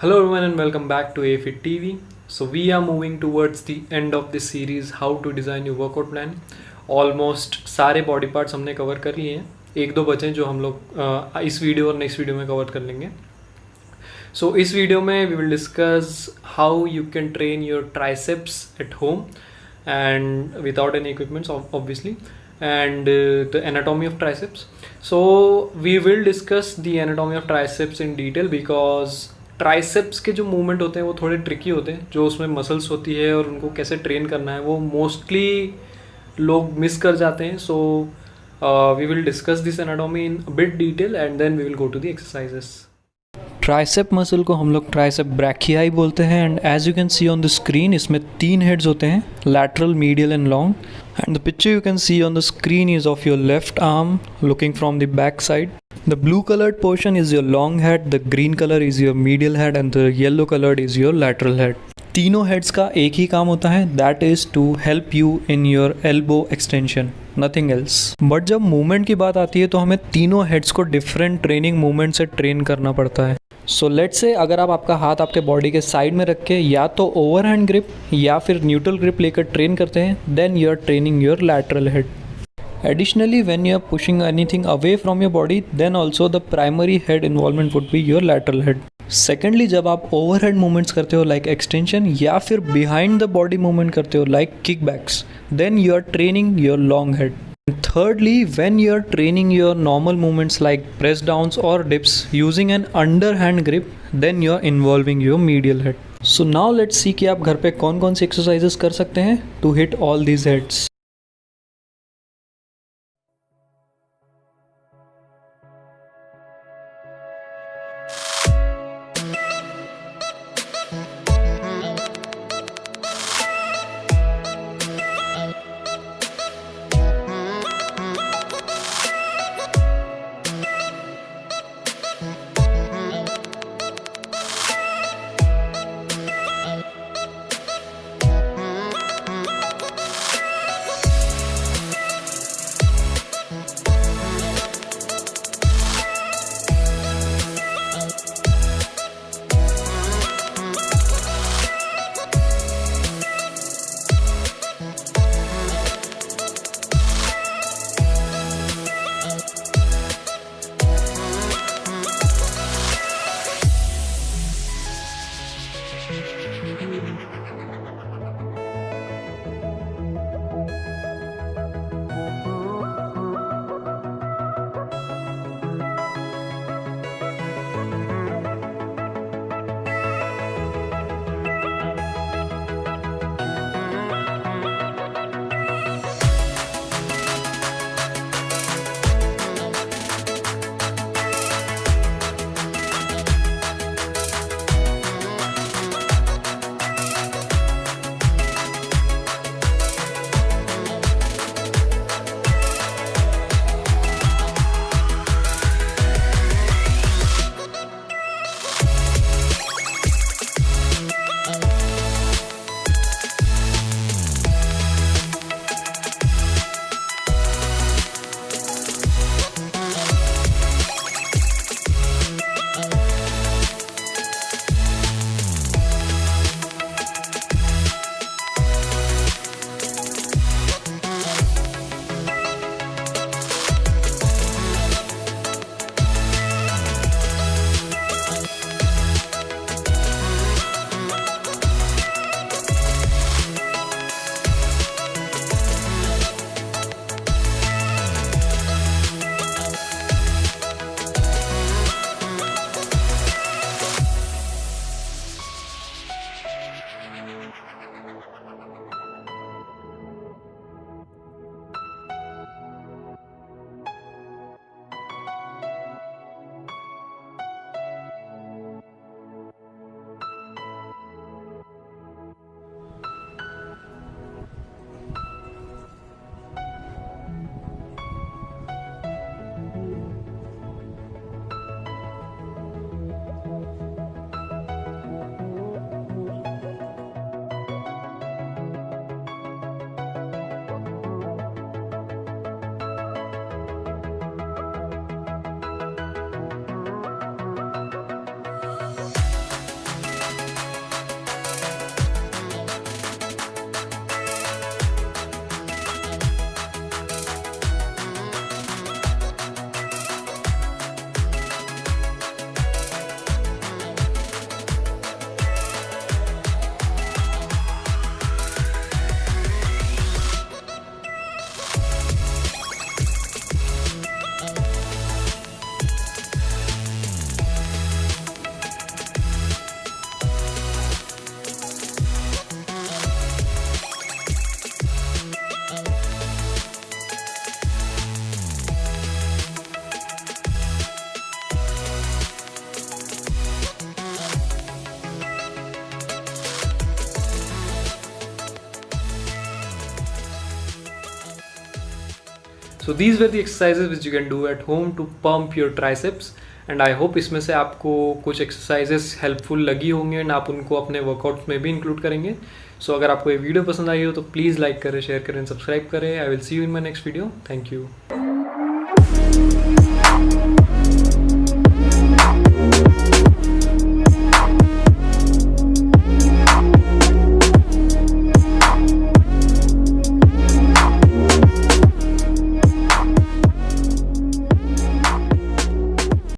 Hello everyone and welcome back to AFIT TV. So we are moving towards the end of this series how to design your workout plan. Almost सारे body parts हमने cover कर लिए हैं, एक दो बचे हैं जो हम लोग इस वीडियो और नेक्स्ट वीडियो में कवर कर लेंगे. So इस वीडियो में we will discuss how you can train your triceps at home and without any equipments obviously, and the anatomy of triceps. So we will discuss the anatomy of triceps in detail because triceps के जो movement होते हैं वो थोड़े tricky होते हैं. जो उसमें मसल्स होती है और उनको कैसे ट्रेन करना है वो मोस्टली लोग मिस कर जाते हैं. So we will discuss this anatomy in bit detail and then we will go to the exercises. Tricep muscle को हम लोग ट्राइसेप ब्रैकियाई बोलते हैं and as you can see on the screen इसमें 3 हेड्स होते हैं, lateral, medial and long. And the picture you can see on the screen is of your left arm looking from the back side. The blue colored portion is your long head, the green color is your medial head and the yellow colored is your lateral head. तीनों heads का एक ही काम होता है, that is to help you in your elbow extension, nothing else. But जब movement की बात आती है तो हमें तीनों हेड्स को डिफरेंट ट्रेनिंग मूवमेंट से ट्रेन करना पड़ता है. सो लेट्स से अगर आप आपका हाथ आपके बॉडी के साइड में रख के या तो ओवर हैंड ग्रिप या फिर न्यूट्रल ग्रिप लेकर ट्रेन करते हैं, then you are training your lateral head. Additionally, when you are pushing anything away from your body, then also the primary head involvement would be your lateral head. Secondly, जब आप overhead movements करते हो like extension या फिर behind the body movement करते हो like kickbacks, then you are training your long head. Thirdly, when you are training your normal movements like press downs or dips using an underhand grip, then you are involving your medial head. So now let's see कि आप घर पे कौन कौन सी exercises कर सकते हैं to hit all these heads. So these were the exercises which you can do at home to pump your triceps and I hope इसमें से आपको कुछ एक्सरसाइजेस हेल्पफुल लगी होंगे एंड आप उनको अपने वर्कआउट्स में भी इंक्लूड करेंगे. सो अगर आपको ये वीडियो पसंद आई हो तो प्लीज़ लाइक करें, शेयर करें, सब्सक्राइब करें. I will see you in my next video. Thank you.